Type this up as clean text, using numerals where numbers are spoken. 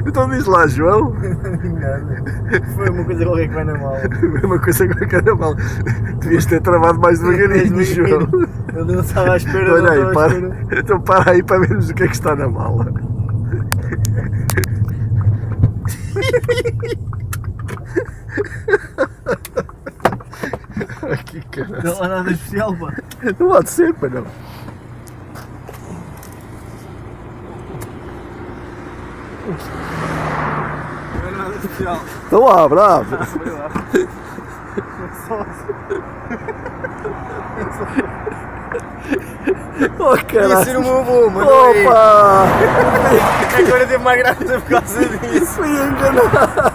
Então diz lá, João. Foi uma coisa qualquer que vai na mala. Uma coisa qualquer na mala. Devias ter travado mais devagarinho, João. Eu não estava à espera. Olha aí, para. Então para aí para vermos o que é que está na mala. Aqui, caralho. Não há nada especial, pá. Não há de ser, pá, não. Não é nada especial. Então abre, abre. Oh, caralho. Ia ser o meu avô, mano. Opa! Agora teve mais graça por causa disso. Fui enganado.